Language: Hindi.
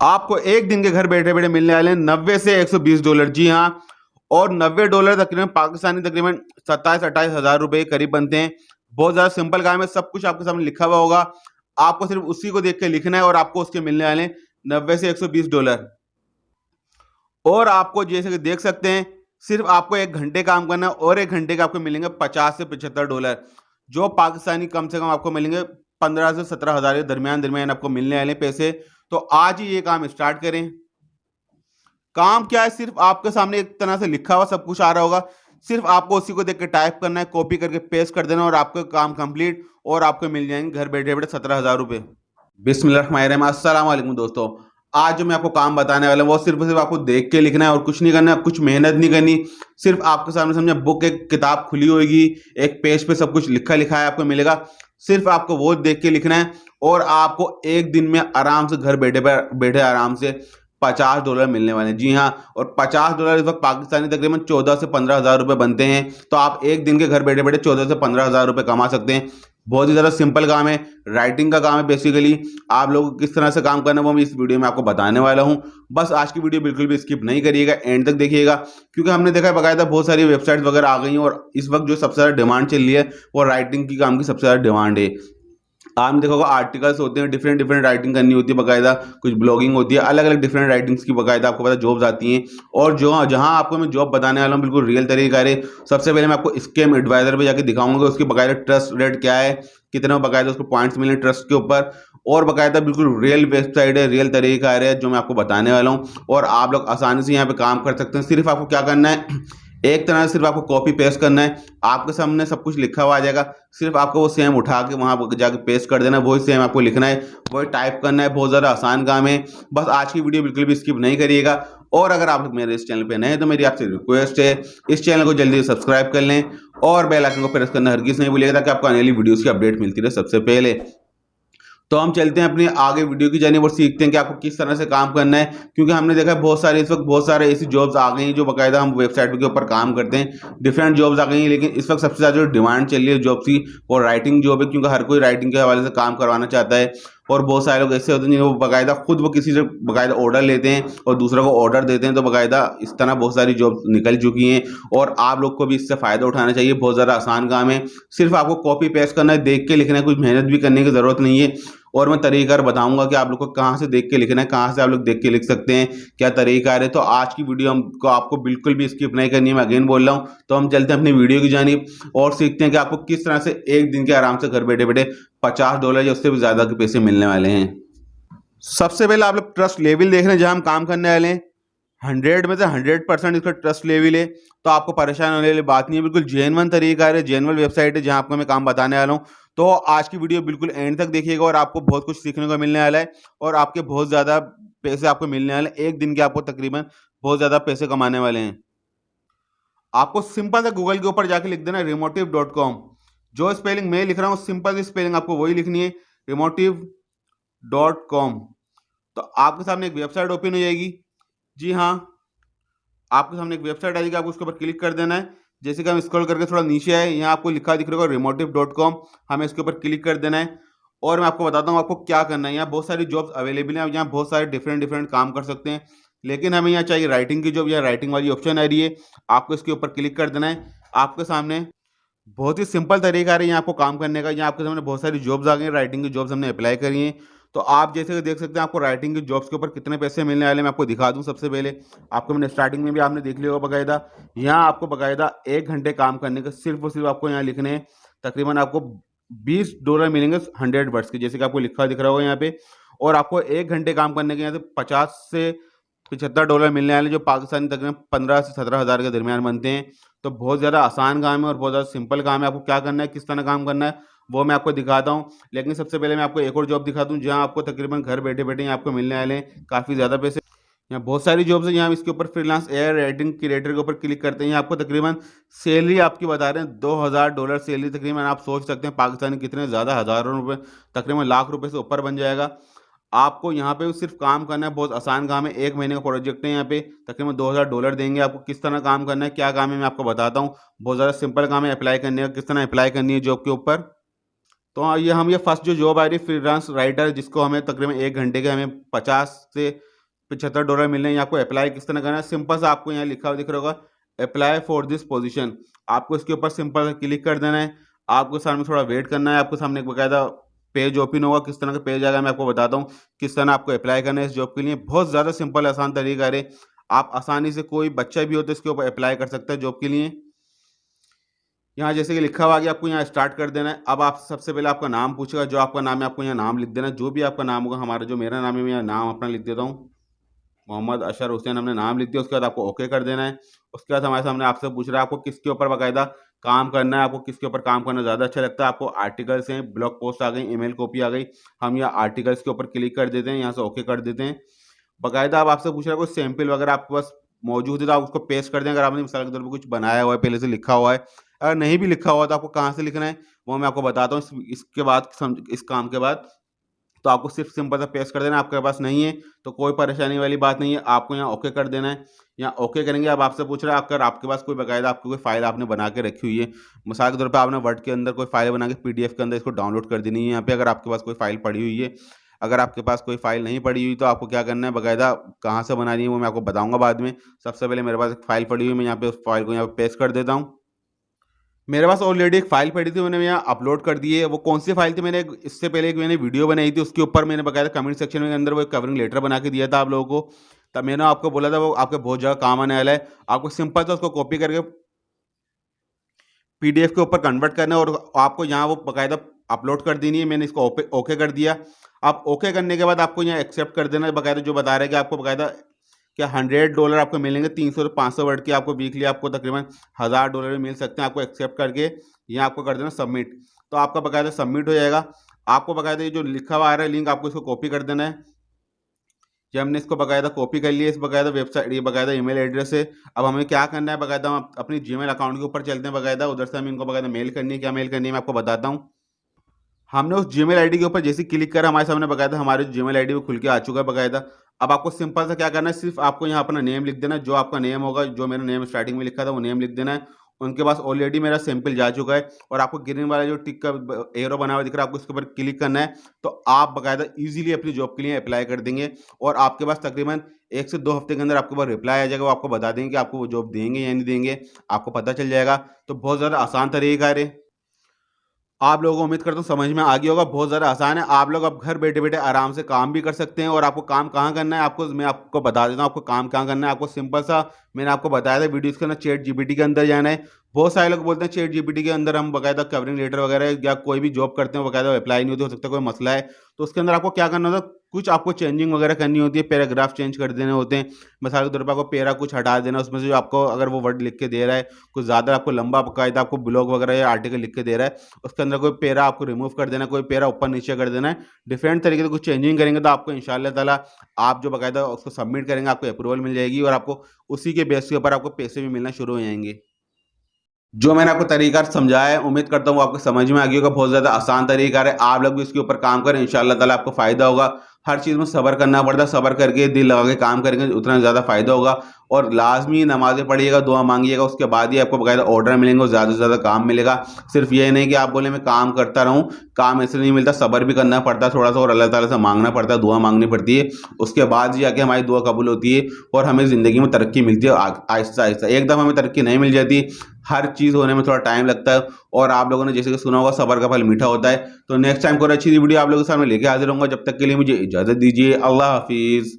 आपको एक दिन के घर बैठे बैठे मिलने वाले हैं 90 से $120। जी हाँ, और $90 तकरीबन पाकिस्तानी तकरीबन 27-28 हज़ार रुपए करीब बनते हैं। बहुत ज्यादा सिंपल काम है, सब कुछ आपके सामने लिखा हुआ होगा, आपको सिर्फ उसी को देख के लिखना है और आपको उसके मिलने वाले हैं $90 से $120। और आपको जैसे कि देख सकते हैं, सिर्फ आपको एक घंटे काम करना है और एक घंटे के आपको मिलेंगे $50 से $75, जो पाकिस्तानी कम से कम आपको मिलेंगे 15 से 17 हज़ार के दरमियान दरमियान आपको मिलने वाले पैसे। तो आज ही ये काम स्टार्ट करें। काम क्या है, सिर्फ आपके सामने एक तरह से लिखा हुआ सब कुछ आ रहा होगा, सिर्फ आपको उसी को देख के टाइप करना है, कॉपी करके पेस्ट कर देना और आपका काम कंप्लीट, और आपको मिल जाएंगे घर बैठे बैठे 17 हज़ार रुपए। बिस्मिल्लाहिर्रहमानिर्रहीम। अस्सलाम वालेकुम दोस्तों, आज जो मैं आपको काम बताने वाला हूँ वो सिर्फ सिर्फ आपको देख के लिखना है और कुछ नहीं करना है, कुछ मेहनत नहीं करनी। सिर्फ आपके सामने समझे बुक, एक किताब खुली होगी, एक पेज पे सब कुछ लिखा लिखा है आपको मिलेगा, सिर्फ आपको वो देख के लिखना है और आपको एक दिन में आराम से घर बैठे बैठे आराम से $50 मिलने वाले हैं। जी हाँ, और $50 इस वक्त पाकिस्तानी तकरीबन 14 से 15 हज़ार रुपए बनते हैं। तो आप एक दिन के घर बैठे बैठे 14 से 15 हज़ार रुपए कमा सकते हैं। बहुत ही ज़्यादा सिंपल काम है, राइटिंग का काम है बेसिकली। आप लोगों को किस तरह से काम करना है वो मैं इस वीडियो में आपको बताने वाला हूं। बस आज की वीडियो बिल्कुल भी स्किप नहीं करिएगा, एंड तक देखिएगा, क्योंकि हमने देखा है बाकायदा बहुत सारी वेबसाइट वगैरह आ गई हैं और इस वक्त जो सबसे ज़्यादा डिमांड चल रही है वो राइटिंग की काम की सबसे ज़्यादा डिमांड है। आपने देखा होगा आर्टिकल्स होते हैं, डिफरेंट डिफरेंट राइटिंग करनी होती है बाकायदा, कुछ ब्लॉगिंग होती है, अलग अलग डिफरेंट राइटिंग्स की बाकायदा आपको पता जॉब्स आती हैं। और जो जहां आपको मैं जॉब बताने वाला हूँ बिल्कुल रियल तरीका है। सबसे पहले मैं आपको स्कैम एडवाइजर पे जाके दिखाऊंगा उसकी बाकायदा ट्रस्ट रेट क्या है, कितना बाकायदा उसको पॉइंट्स मिले ट्रस्ट के ऊपर, और बाकायदा बिल्कुल रियल वेबसाइट है, रियल तरीका है जो मैं आपको बताने वाला हूँ। और आप लोग आसानी से यहाँ पे काम कर सकते हैं। सिर्फ आपको क्या करना है, एक तरह से सिर्फ आपको कॉपी पेस्ट करना है, आपके सामने सब कुछ लिखा हुआ आ जाएगा, सिर्फ आपको वो सेम उठा के वहां जाके पेस्ट कर देना, वही सेम आपको लिखना है, वही टाइप करना है। बहुत ज़्यादा आसान काम है। बस आज की वीडियो बिल्कुल भी स्किप नहीं करिएगा। और अगर आप लोग मेरे इस चैनल पे नए हैं तो मेरी आपसे रिक्वेस्ट है, इस चैनल को जल्दी से सब्सक्राइब कर लें और बेल आइकन को प्रेस करना हरगिज़ नहीं भूलिएगा, ताकि आपको आने वाली वीडियोज़ की अपडेट मिलती रहे सबसे पहले। तो हम चलते हैं अपनी आगे वीडियो की जानिब और सीखते हैं कि आपको किस तरह से काम करना है, क्योंकि हमने देखा है बहुत सारे इस वक्त बहुत सारे ऐसी जॉब्स आ गई हैं जो बाकायदा हम वेबसाइट के ऊपर काम करते हैं, डिफरेंट जॉब्स आ गई हैं। लेकिन इस वक्त सबसे ज़्यादा जो डिमांड चल रही है जॉब्स की वो राइटिंग जॉब है, क्योंकि हर कोई राइटिंग के हवाले से काम करवाना चाहता है। और बहुत सारे लोग ऐसे होते हैं जो बाकायदा खुद वो किसी से बाकायदा ऑर्डर लेते हैं और दूसरों को ऑर्डर देते हैं। तो बाकायदा इस तरह बहुत सारी जॉब निकल चुकी हैं और आप लोग को भी इससे फ़ायदा उठाना चाहिए। बहुत ज़्यादा आसान काम है, सिर्फ आपको कॉपी पेस्ट करना है, देख के लिखना है, कुछ मेहनत भी करने की ज़रूरत नहीं है। और मैं तरीका बताऊंगा कि आप लोग को कहाँ से देख के लिखना है, कहाँ से आप लोग देख के लिख सकते हैं, क्या तरीका है। तो आज की वीडियो हमको आपको बिल्कुल भी स्किप नहीं करनी है, मैं अगेन बोल रहा हूँ। तो हम चलते हैं अपनी वीडियो की जानिब और सीखते हैं कि आपको किस तरह से एक दिन के आराम से घर बैठे बैठे $50 या उससे भी ज़्यादा के पैसे मिलने वाले हैं। सबसे पहले आप लोग ट्रस्ट लेवल देख रहे हैं जहाँ हम काम करने वाले हैं। 100 में से 100% इसका ट्रस्ट लेवल है, तो आपको परेशान होने वाली बात नहीं है। बिल्कुल जेन्युइन तरीका है, जेन्युइन वेबसाइट है जहाँ आपको मैं काम बताने वाला हूँ। तो आज की वीडियो बिल्कुल एंड तक देखिएगा और आपको बहुत कुछ सीखने को मिलने वाला है और आपके बहुत ज़्यादा पैसे आपको मिलने वाले हैं। एक दिन के आपको तकरीबन बहुत ज़्यादा पैसे कमाने वाले हैं। आपको सिंपल से गूगल के ऊपर जाके लिख देना remotive.com। जो स्पेलिंग मैं लिख रहा हूँ सिंपल सी स्पेलिंग आपको वही लिखनी है, remotive.com। तो आपके सामने एक वेबसाइट ओपन हो जाएगी। जी हाँ, आपके सामने एक वेबसाइट आएगी, आपको उसके ऊपर क्लिक कर देना है। जैसे कि हम स्क्रॉल करके थोड़ा नीचे आए, यहाँ आपको लिखा दिख रहा होगा remotive.com, हमें इसके ऊपर क्लिक कर देना है। और मैं आपको बताता हूँ आपको क्या करना है। यहाँ बहुत सारी जॉब्स अवेलेबल हैं, यहाँ बहुत सारे डिफरेंट डिफरेंट काम कर सकते हैं, लेकिन हमें यहाँ चाहिए राइटिंग की जॉब। यहाँ राइटिंग वाली ऑप्शन आ रही है, आपको इसके ऊपर क्लिक कर देना है। आपके सामने बहुत ही सिंपल तरीका है यहाँ आपको काम करने का। यहाँ आपके सामने बहुत सारी जॉब्स आ गई हैं, राइटिंग की जॉब्स हमने अप्लाई करी हैं। तो आप जैसे कि देख सकते हैं आपको राइटिंग की जॉब्स के ऊपर कितने पैसे मिलने वाले मैं आपको दिखा दूं। सबसे पहले आपको मैंने स्टार्टिंग में भी आपने देख लिया होगा बाकायदा, यहाँ आपको बाकायदा एक घंटे काम करने का सिर्फ और सिर्फ आपको यहाँ लिखने हैं, तकरीबन आपको $20 मिलेंगे 100 वर्ड्स के, जैसे कि आपको लिखा दिख रहा होगा यहाँ पे। और आपको एक घंटे काम करने के यहाँ से 50 से $75 मिलने वाले, जो पाकिस्तानी तकरीबन 15 से 17 हज़ार के दरमियान बनते हैं। तो बहुत ज़्यादा आसान काम है और बहुत ज़्यादा सिंपल काम है। आपको क्या करना है, किस तरह काम करना है वो मैं आपको दिखाता हूँ। लेकिन सबसे पहले मैं आपको एक और जॉब दिखा दूँ जहाँ आपको तकरीबन घर बैठे बैठे आपको मिलने वाले हैं काफ़ी ज़्यादा पैसे। यहाँ बहुत सारी जॉब्स हैं, यहाँ हम इसके ऊपर फ्रीलांस एयर राइटिंग क्रिएटर के ऊपर क्लिक करते हैं। यहाँ आपको तकरीबन सैलरी आपकी बता रहे हैं $2000 सैलरी। तकरीबन आप सोच सकते हैं पाकिस्तानी कितने ज़्यादा हज़ारों रुपये, तकरीबन लाख रुपए से ऊपर बन जाएगा। आपको यहाँ पे सिर्फ काम करना है, बहुत आसान काम है। एक महीने का प्रोजेक्ट है, यहाँ पे तकरीबन $2000 देंगे आपको। किस तरह काम करना है, क्या काम है मैं आपको बताता हूँ। बहुत ज़्यादा सिंपल काम है अप्लाई करने का, किस तरह अप्लाई करनी है जॉब के ऊपर। तो ये फर्स्ट जो जॉब आ रही है फ्रीलांस राइटर, जिसको हमें तकरीबन 1 घंटे के हमें 50 से $75 मिल रहे हैं। ये आपको अप्लाई किस तरह करना है, सिंपल सा आपको यहाँ लिखा हुआ दिख रहा होगा अप्लाई फॉर दिस पोजीशन। आपको इसके ऊपर सिंपल क्लिक कर देना है। आपको सामने थोड़ा वेट करना है। आपको सामने एक बाकायदा पेज ओपन होगा। किस तरह का पेज आएगा मैं आपको बताता हूँ किस तरह आपको अप्लाई करना है इस जॉब के लिए। बहुत ज़्यादा सिंपल आसान तरीका है। आप आसानी से, कोई बच्चा भी हो तो इसके ऊपर अप्लाई कर सकता है जॉब के लिए। यहाँ जैसे कि लिखा हुआ कि आपको यहाँ स्टार्ट कर देना है। अब आप सबसे पहले आपका नाम पूछेगा, जो आपका नाम है आपको यहाँ नाम लिख देना है। जो भी आपका नाम होगा, हमारा जो मेरा नाम है मैं यहाँ नाम अपना लिख देता हूँ, मोहम्मद अशर हुसैन हमने नाम लिख दिया। उसके बाद आपको ओके कर देना है। उसके बाद हमारे सामने आपसे पूछ रहा है आपको किसके ऊपर बाकायदा काम करना है, आपको किसके ऊपर काम करना ज़्यादा अच्छा लगता है। आपको आर्टिकल्स हैं, ब्लॉग पोस्ट आ गई, ईमेल कॉपी आ गई। हम यहाँ आर्टिकल्स के ऊपर क्लिक कर देते हैं, यहाँ से ओके कर देते हैं। बाकायदा अब आपसे पूछ रहा है कोई सैंपल वगैरह आपके पास मौजूद है तो आप उसको पेस्ट कर दें। अगर आपने मिसाल के तौर पर कुछ बनाया हुआ है, पहले से लिखा हुआ है, अगर नहीं भी लिखा हुआ तो आपको कहाँ से लिखना है वो मैं आपको बताता हूँ इसके बाद, इस काम के बाद। तो आपको सिर्फ सिंपल सा पेस्ट कर देना है। आपके पास नहीं है तो कोई परेशानी वाली बात नहीं है, आपको यहाँ ओके कर देना है। यहाँ ओके करेंगे। अब आपसे पूछ रहा है अगर आपके पास कोई बाकायदा आपकी कोई फाइल आपने बना के रखी हुई है, मिसाल के तौर पे आपने वर्ड के अंदर कोई फाइल बना के पीडीएफ के अंदर इसको डाउनलोड कर देनी है यहाँ पे। अगर आपके पास कोई फाइल पड़ी हुई है, अगर आपके पास कोई फाइल नहीं पड़ी हुई तो आपको क्या करना है, बाकायदा कहाँ से बनानी है वो मैं आपको बताऊँगा बाद में। सबसे पहले मेरे पास एक फाइल पड़ी हुई है, मैं यहाँ पे उस फाइल को यहाँ पे पेस्ट कर देता हूँ। मेरे पास ऑलरेडी एक फाइल पड़ी थी, मैंने यहाँ अपलोड कर दी है। वो कौन सी फाइल थी, इससे पहले एक मैंने वीडियो बनाई थी, उसके ऊपर मैंने बकायदा कमेंट सेक्शन के अंदर वो एक कवरिंग लेटर बना के दिया था आप लोगों को। तब मैंने आपको बोला था वो आपके बहुत जगह काम आने वाला है। आपको सिंपल सा उसको कॉपी करके पीडीएफ के ऊपर कन्वर्ट करना है और आपको यहाँ वो बाकायदा अपलोड कर देनी है। मैंने इसको ओके कर दिया। आप ओके करने के बाद आपको यहाँ एक्सेप्ट कर देना है। बाकायदा जो बता रहे हैं कि आपको बाकायदा क्या $100 आपको मिलेंगे, 300 से 500 वर्ड की आपको वीकली आपको तकरीबन $1000 भी मिल सकते हैं। आपको एक्सेप्ट करके यहाँ आपको कर देना सबमिट, तो आपका बाकायदा सबमिट हो जाएगा। आपको बाकायदा ये जो लिखा हुआ आ रहा है लिंक, आपको इसको कॉपी कर देना है। जब हमने इसको बाकायदा कॉपी कर लिया, इस बाकायदा वेबसाइट, ये बाकायदा ईमेल एड्रेस है। अब हमें क्या करना है, बाकायदा हम अपनी जीमेल अकाउंट के ऊपर चलते हैं। बाकायदा उधर से हम इनको बाकायदा मेल करनी है। क्या मेल करनी है मैं आपको बताता हूँ। हमने उस जीमेल आईडी के ऊपर जैसे क्लिक करा, हमारे सामने बाकायदा हमारे जीमेल आईडी वो खुल के आ चुका है बाकायदा। अब आपको सिंपल सा क्या करना है, सिर्फ आपको यहाँ अपना नेम लिख देना है। जो आपका नेम होगा, जो मेरा नेम स्टार्टिंग में लिखा था वो नेम लिख देना है। उनके पास ऑलरेडी मेरा सैंपल जा चुका है और आपको ग्रीन वाला जो टिक का एरो बना हुआ दिख रहा है, आपको इसके ऊपर क्लिक करना है। तो आप बाकायदा इजीली अपनी जॉब के लिए अप्लाई कर देंगे और आपके पास तकरीबन 1 से 2 हफ्ते के अंदर आपके पास रिप्लाई आ जाएगा। वो आपको बता देंगे कि आपको वो जॉब देंगे या नहीं देंगे, आपको पता चल जाएगा। तो बहुत ज़्यादा आसान तरीका है। आप लोगों को उम्मीद करता हूँ समझ में आ गया होगा। बहुत ज़्यादा आसान है। आप लोग अब घर बैठे बैठे आराम से काम भी कर सकते हैं। और आपको काम कहाँ करना है, मैं आपको बता देता हूँ आपको काम कहाँ करना है। आपको सिंपल सा मैंने आपको बताया था वीडियोज़ के अंदर, चैट जीपीटी के अंदर जाना है। बहुत सारे लोग बोलते हैं चैट जीपीटी के अंदर हम बाकायदा कवरिंग लेटर वगैरह या कोई भी जॉब करते हैं बाकायदा अप्लाई नहीं होती, हो सकता है कोई मसला है। तो उसके अंदर आपको क्या करना होता है, कुछ आपको चेंजिंग वगैरह करनी होती है, पैराग्राफ चेंज कर देने होते हैं। मिसाल के तौर पर आपको पैरा कुछ हटा देना, उसमें से जो आपको अगर वो वर्ड लिख के दे रहा है कुछ ज़्यादा आपको लंबा बाकायदा आपको ब्लॉग वगैरह या आर्टिकल लिख के दे रहा है, उसके अंदर कोई पैरा आपको रिमूव कर देना है, कोई पैरा ऊपर नीचे कर देना है। डिफरेंट तरीके से कुछ चेंजिंग करेंगे तो आपको इंशाल्लाह ताला आप जो बाकायदा उसको सबमिट करेंगे आपको अप्रूवल मिल जाएगी और आपको उसी के बेस के ऊपर आपको पैसे भी मिलना शुरू हो जाएंगे। जो मैंने आपको तरीका समझाया है, उम्मीद करता हूँ आपको समझ में आ गया होगा। बहुत ज़्यादा आसान तरीका है। आप लोग भी इसके ऊपर काम करें, इंशाल्लाह ताला आपको फ़ायदा होगा। हर चीज़ में सब्र करना पड़ता है, सब्र करके दिल लगा के काम करेंगे उतना ज़्यादा फ़ायदा होगा। और लाज़मी नमाज़ें पढ़िएगा, दुआ मांगिएगा, उसके बाद ही आपको बाकायदा ऑर्डर मिलेंगे और ज़्यादा से ज़्यादा काम मिलेगा। सिर्फ ये नहीं कि आप बोले मैं काम करता रहूँ, काम ऐसे नहीं मिलता, सब्र भी करना पड़ता है थोड़ा सा और अल्लाह ताला से मांगना पड़ता है, दुआ मांगनी पड़ती है। उसके बाद ही जाके हमारी दुआ कबूल होती है और हमें ज़िंदगी में तरक्की मिलती है आहिस्ता आहिस्ता। एकदम हमें तरक्की नहीं मिल जाती, हर चीज़ होने में थोड़ा टाइम लगता है। और आप लोगों ने जैसे कि सुना होगा सब्र का फल मीठा होता है। तो नेक्स्ट टाइम कोई अच्छी वीडियो आप लोगों के सामने लेके हाजिर होऊंगा। जब तक के लिए मुझे इजाज़त दीजिए। अल्लाह हाफिज़।